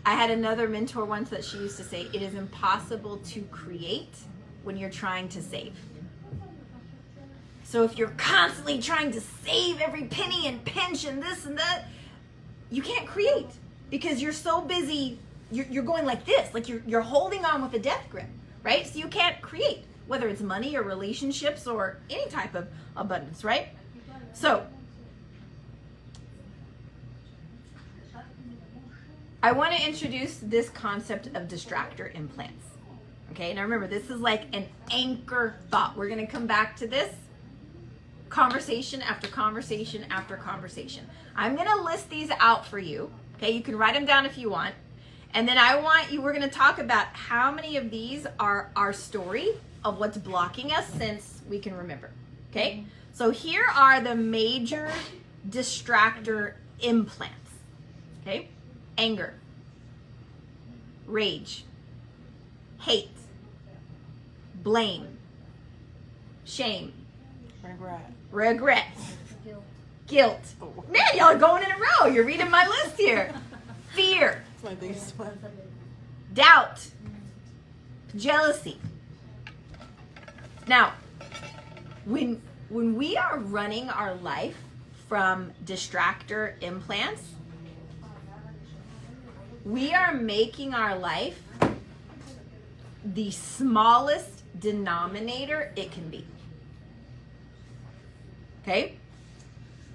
I had another mentor once that she used to say, it is impossible to create when you're trying to save. So if you're constantly trying to save every penny and pinch and this and that, you can't create because you're so busy. You're going like this, like you're holding on with a death grip, right? So you can't create, whether it's money or relationships or any type of abundance, right? So I want to introduce this concept of distractor implants. Okay, now remember, this is like an anchor thought. We're going to come back to this conversation after conversation after conversation. I'm going to list these out for you. Okay, you can write them down if you want. And then we're going to talk about how many of these are our story of what's blocking us since we can remember. Okay, so here are the major distractor implants. Okay, anger, rage, hate, blame, shame, regret, guilt. Man, y'all are going in a row. You're reading my list here. Fear, That's my biggest one. doubt, jealousy. Now, when we are running our life from distractor implants, we are making our life the smallest denominator it can be. Okay?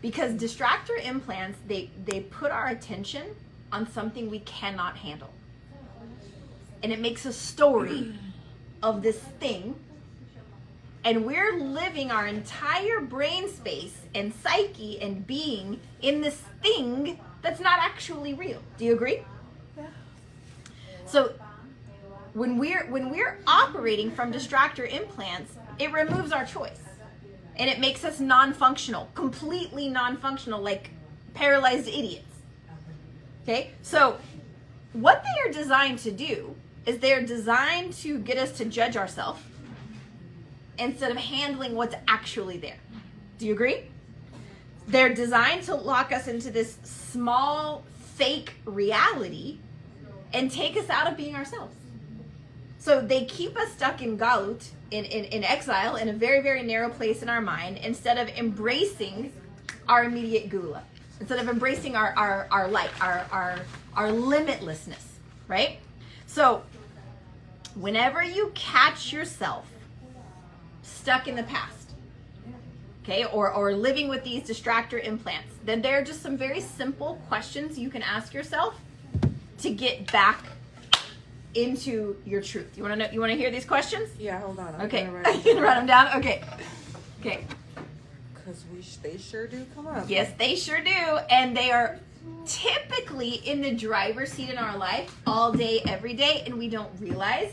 Because distractor implants, they put our attention on something we cannot handle. And it makes a story of this thing. And we're living our entire brain space and psyche and being in this thing that's not actually real. Do you agree? Yeah. So when we're operating from distractor implants, it removes our choice. And it makes us non-functional, completely non-functional, like paralyzed idiots. Okay? So what they are designed to do is they're designed to get us to judge ourselves instead of handling what's actually there. Do you agree? They're designed to lock us into this small, fake reality and take us out of being ourselves. So they keep us stuck in galut, in exile, in a very, very narrow place in our mind, instead of embracing our immediate gula, instead of embracing our light, our limitlessness, right? So whenever you catch yourself stuck in the past, okay, or living with these distractor implants, then there are just some very simple questions you can ask yourself to get back into your truth. You want to know? You want to hear these questions? Yeah, hold on. Okay, you can write them down. Okay. Because they sure do come up. Yes, they sure do, and they are typically in the driver's seat in our life all day, every day, and we don't realize.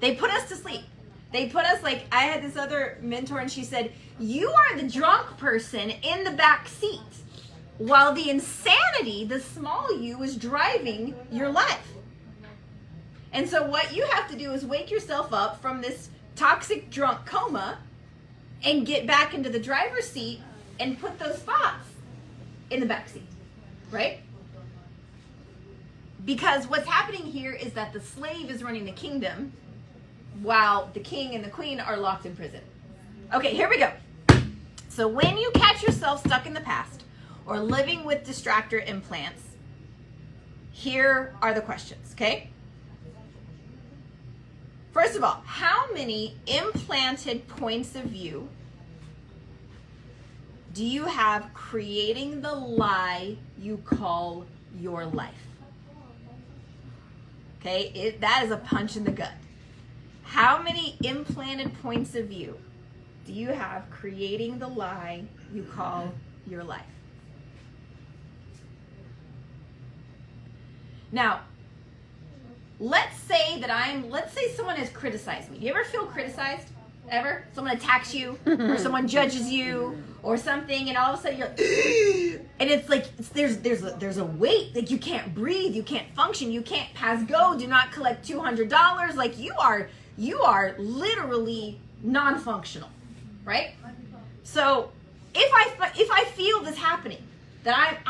They put us to sleep. They put us like, I had this other mentor, and she said, "You are the drunk person in the back seat, while the insanity, the small you, is driving your life." And so what you have to do is wake yourself up from this toxic drunk coma and get back into the driver's seat and put those thoughts in the back seat, right? Because what's happening here is that the slave is running the kingdom while the king and the queen are locked in prison. Okay, here we go. So when you catch yourself stuck in the past or living with distractor implants, here are the questions, okay? First of all, how many implanted points of view do you have creating the lie you call your life? Okay, that is a punch in the gut. How many implanted points of view do you have creating the lie you call your life? Now, let's say someone has criticized me. Do you ever feel criticized? Ever? Someone attacks you, or someone judges you, or something, and all of a sudden you're like, and it's like there's a weight, like you can't breathe, you can't function, you can't pass go, do not collect $200, like you are literally non-functional, right? So if I feel this happening, that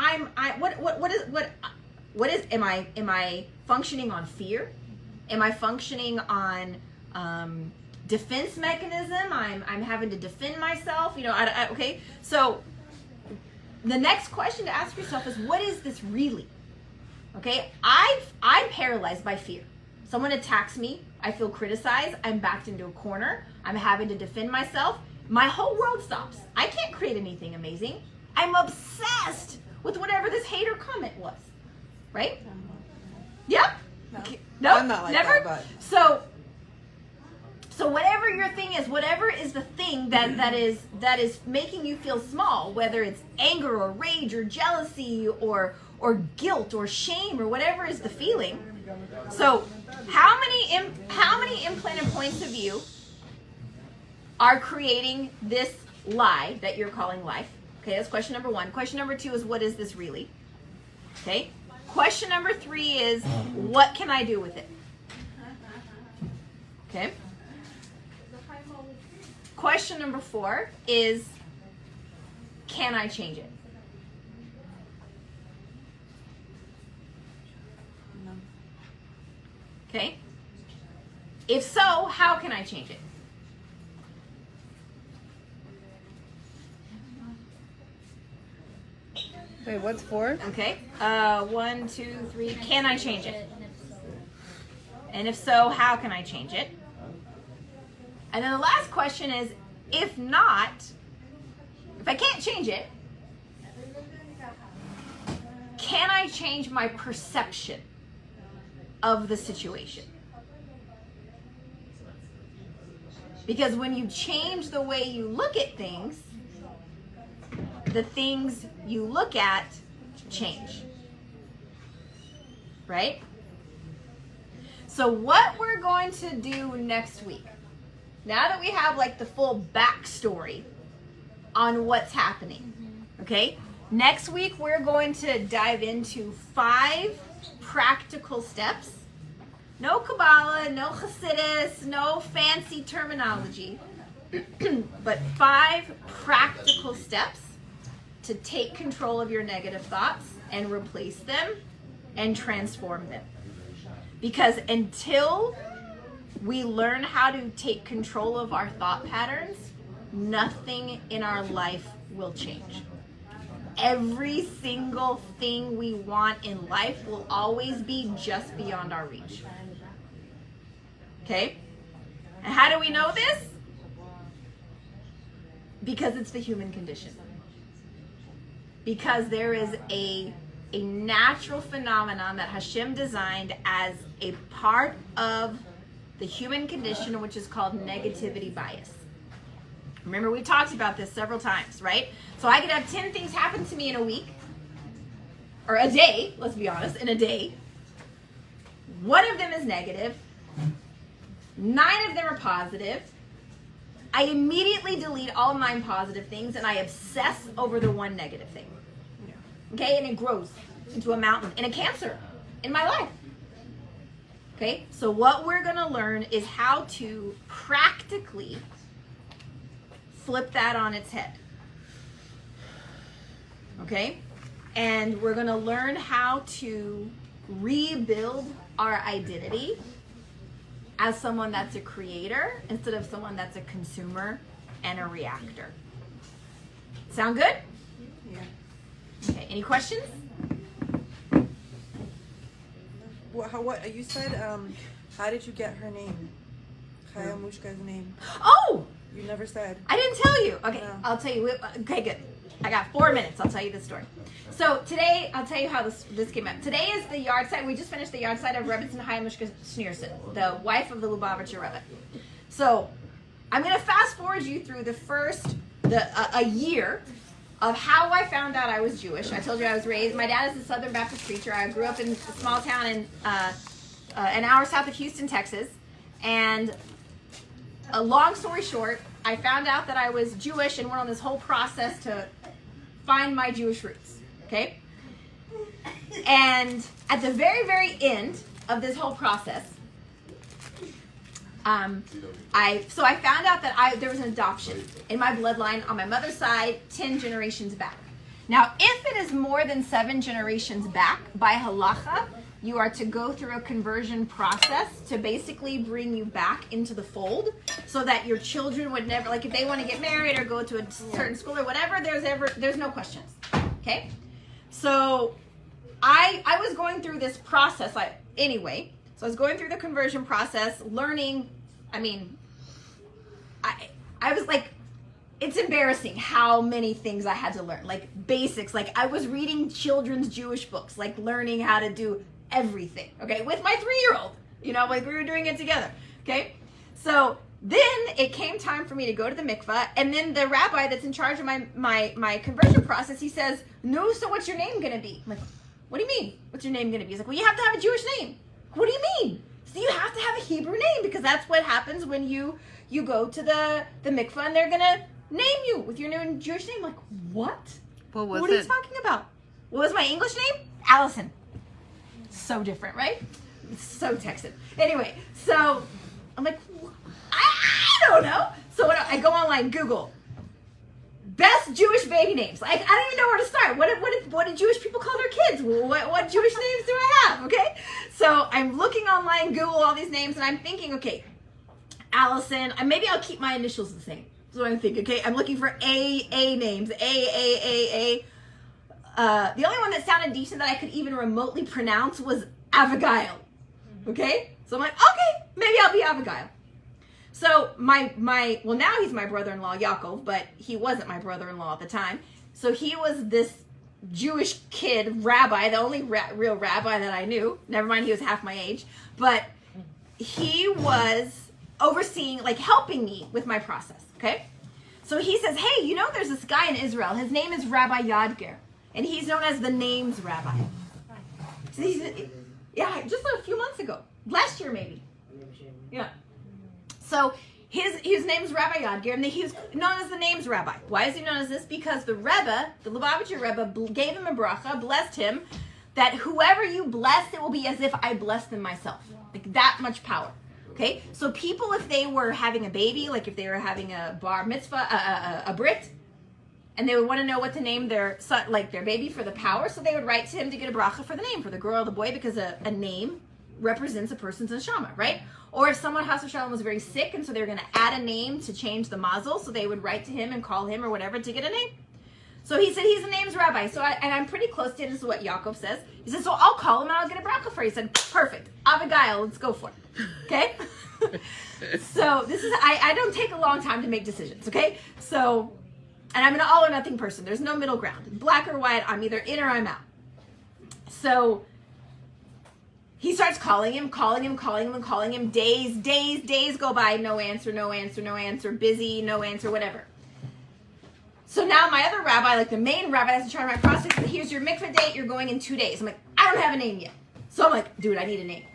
am I functioning on fear? Am I functioning on defense mechanism? I'm having to defend myself. Okay. So the next question to ask yourself is, what is this really? Okay. I'm paralyzed by fear. Someone attacks me. I feel criticized. I'm backed into a corner. I'm having to defend myself. My whole world stops. I can't create anything amazing. I'm obsessed with whatever this hate or comment was. Right? Yeah? No. Okay. No? I'm not like Never? that, but So whatever your thing is, whatever is the thing that is making you feel small, whether it's anger or rage or jealousy or guilt or shame or whatever is the feeling. So how many implanted points of view are creating this lie that you're calling life? Okay, that's question number 1. Question number 2 is, what is this really? Okay. Question number 3 is, what can I do with it? Okay. Question number 4 is, can I change it? No. Okay. If so, how can I change it? Wait, what's 4? Okay. 1, 2, 3. Can I change it? And if so, how can I change it? And then the last question is, if not, if I can't change it, can I change my perception of the situation? Because when you change the way you look at things, the things you look at change. Right? So what we're going to do next week, now that we have like the full backstory on what's happening, okay? Next week we're going to dive into 5 practical steps. No Kabbalah, no Hasidus, no fancy terminology, but 5 practical steps to take control of your negative thoughts and replace them and transform them. Because until we learn how to take control of our thought patterns, nothing in our life will change. Every single thing we want in life will always be just beyond our reach. Okay? And how do we know this? Because it's the human condition. Because there is a natural phenomenon that Hashem designed as a part of the human condition, which is called negativity bias. Remember, we talked about this several times, right? So I could have 10 things happen to me in a week, or a day, let's be honest, in a day. One of them is negative. 9 of them are positive. I immediately delete all 9 positive things and I obsess over the one negative thing. Okay, and it grows into a mountain and a cancer in my life. Okay, so what we're going to learn is how to practically flip that on its head. Okay, and we're going to learn how to rebuild our identity as someone that's a creator instead of someone that's a consumer and a reactor. Sound good? Yeah. Okay, any questions? What you said? How did you get her name? Chayamushka's name. Oh, You never said. I didn't tell you. Okay, No. I'll tell you. Okay, good. I got 4 minutes. I'll tell you this story. So today, I'll tell you how this came up. Today is the yard site. We just finished the yard site of Rebbetzin Chayamushka Schneerson, the wife of the Lubavitcher Rebbe. So I'm going to fast forward you through a year of how I found out I was Jewish. I told you I was raised. My dad is a Southern Baptist preacher. I grew up in a small town in an hour south of Houston, Texas. And a long story short, I found out that I was Jewish and went on this whole process to find my Jewish roots. Okay? And at the very, very end of this whole process, I found out that there was an adoption in my bloodline on my mother's side 10 generations back. Now, if it is more than 7 generations back, by halacha, you are to go through a conversion process to basically bring you back into the fold so that your children would never, like if they want to get married or go to a certain school or whatever, there's no questions. Okay? So I was going through this process anyway. So I was going through the conversion process, learning. I mean, I was like, it's embarrassing how many things I had to learn, like basics. Like I was reading children's Jewish books, like learning how to do everything, okay, with my 3-year-old, like we were doing it together, okay? So then it came time for me to go to the mikvah, and then the rabbi that's in charge of my conversion process, he says, no, so what's your name gonna be? I'm like, what do you mean? What's your name gonna be? He's like, well, you have to have a Jewish name. What do you mean? So you have to have a Hebrew name, because that's what happens when you go to the mikvah and they're gonna name you with your new Jewish name. I'm like, what? What are you talking about? What was my English name? Allison. So different, right? So Texan. Anyway, so I'm like, I don't know. So I go online, Google best Jewish baby names. Like I don't even know where to start. What do Jewish people call their kids? What Jewish names do I have? Okay, so I'm looking online, Google all these names, and I'm thinking, okay, Allison. Maybe I'll keep my initials the same. That's what I'm thinking. Okay, I'm looking for A names. A. The only one that sounded decent that I could even remotely pronounce was Abigail. Okay? So I'm like, okay, maybe I'll be Abigail. So well, now he's my brother-in-law, Yaakov, but he wasn't my brother-in-law at the time. So he was this Jewish kid rabbi, the only real rabbi that I knew. Never mind, he was half my age. But he was overseeing, like helping me with my process, okay? So he says, hey, there's this guy in Israel. His name is Rabbi Yadger. And he's known as the names rabbi. So just a few months ago. Last year, maybe. Yeah. So his name's Rabbi Yadger, and he's known as the names rabbi. Why is he known as this? Because the Rebbe, the Lubavitcher Rebbe, gave him a bracha, blessed him, that whoever you bless, it will be as if I blessed them myself. Like that much power. Okay? So people, if they were having a baby, like if they were having a bar mitzvah, a brit, and they would want to know what to name their son, like their baby, for the power, so they would write to him to get a bracha for the name, for the girl or the boy, because a name represents a person's neshama, right? Or if someone, Chas v'shalom, was very sick, and so they were going to add a name to change the mazel, so they would write to him and call him or whatever to get a name. So he said he's a names rabbi. So I'm pretty close to it. This is what Yaakov says. He said, so I'll call him and I'll get a bracha for you. He said, perfect. Abigail, let's go for it. Okay? So this is, I don't take a long time to make decisions, okay? So, and I'm an all or nothing person. There's no middle ground. Black or white, I'm either in or I'm out. So he starts calling him. Days go by. No answer. Busy, no answer, whatever. So now my other rabbi, like the main rabbi that's in charge of my process, says, here's your mikveh date. You're going in 2 days. I'm like, I don't have a name yet. So I'm like, dude, I need a name.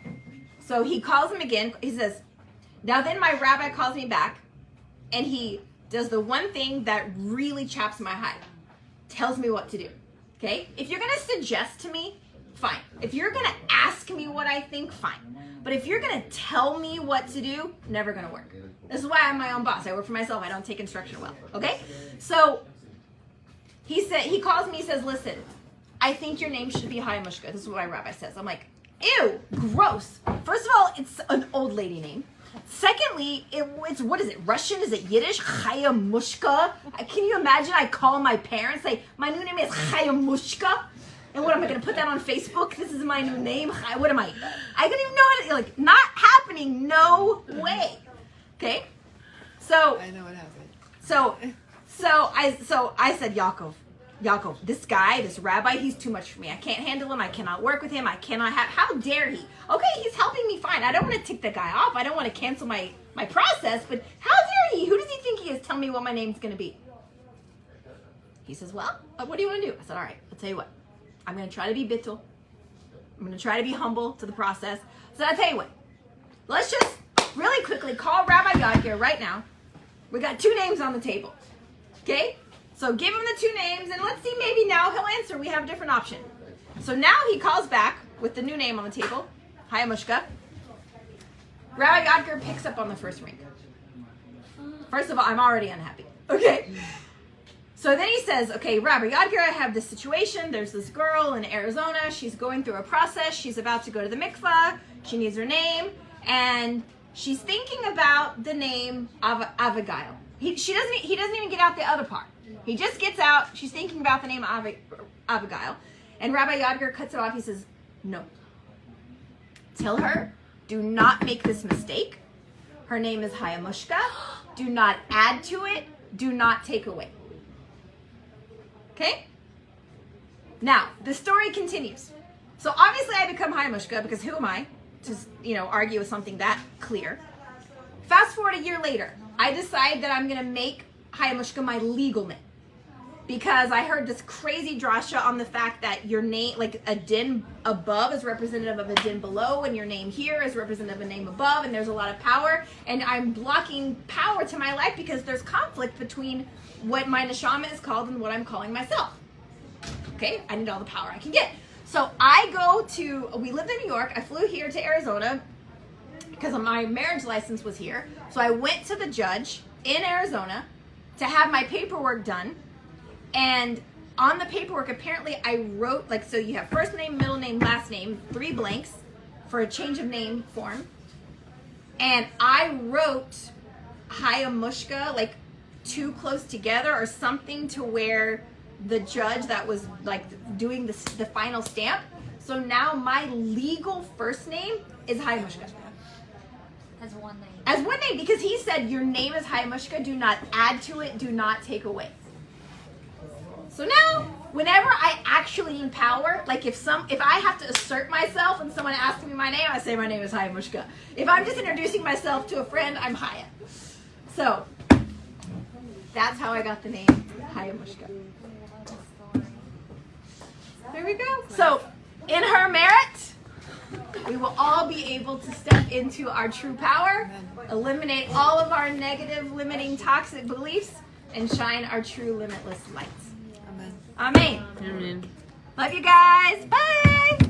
So he calls him again. He says, now then my rabbi calls me back, and he does the one thing that really chaps my hide. Tells me what to do. Okay? If you're going to suggest to me, fine. If you're going to ask me what I think, fine. But if you're going to tell me what to do, never going to work. This is why I'm my own boss. I work for myself. I don't take instruction well. Okay? So he calls me, he says, listen, I think your name should be Hayamushka. This is what my rabbi says. I'm like, ew, gross. First of all, it's an old lady name. Secondly, it's what is it, Russian? Is it Yiddish? Hayamushka? Can you imagine I call my parents, say, my new name is Hayamushka? And what, am I going to put that on Facebook? This is my new name? What am I? I don't even know how to, like, not happening. No way. Okay? So. I know what happened. So I said, Yaakov, this guy, this rabbi, he's too much for me. I can't handle him. I cannot work with him. I cannot have, how dare he? Okay, he's helping me fine. I don't want to tick the guy off. I don't want to cancel my process, but how dare he? Who does he think he is? Tell me what my name's going to be. He says, well, what do you want to do? I said, all right, I'll tell you what. I'm going to try to be bittul. I'm going to try to be humble to the process. So I'll tell you what. Let's just really quickly call Rabbi Yad right now. We got 2 names on the table. Okay? So give him the 2 names, and let's see, maybe now he'll answer. We have a different option. So now he calls back with the new name on the table. Hayamushka. Rabbi Yadger picks up on the first ring. First of all, I'm already unhappy. Okay? So then he says, okay, Rabbi Yadgir, I have this situation. There's this girl in Arizona. She's going through a process. She's about to go to the mikvah. She needs her name. And she's thinking about the name of Abigail. He doesn't even get out the other part. He just gets out. She's thinking about the name of Abigail. And Rabbi Yadgir cuts it off. He says, no. Tell her, do not make this mistake. Her name is Hayamushka. Do not add to it. Do not take away. Okay? Now, the story continues. So obviously I become Hayamushka because who am I to, argue with something that clear? Fast forward a year later, I decide that I'm going to make Hayamushka my legal name. Because I heard this crazy drasha on the fact that your name, like a din above is representative of a din below, and your name here is representative of a name above, and there's a lot of power. And I'm blocking power to my life because there's conflict between what my neshama is called and what I'm calling myself. Okay, I need all the power I can get. So we lived in New York. I flew here to Arizona because my marriage license was here. So I went to the judge in Arizona to have my paperwork done. And on the paperwork, apparently I wrote, so you have first name, middle name, last name, 3 blanks for a change of name form. And I wrote Hayamushka, too close together or something to where the judge that was doing the final stamp. So now my legal first name is Hayamushka. As one name. As one name, because he said your name is Hayamushka, do not add to it, do not take away. So now, whenever I actually need power, if I have to assert myself and someone asks me my name, I say my name is Hayamushka. If I'm just introducing myself to a friend, I'm Haya. So, that's how I got the name Hayamushka. There we go. So, in her merit, we will all be able to step into our true power, eliminate all of our negative, limiting, toxic beliefs, and shine our true limitless lights. Amen. Amen. Love you guys. Bye.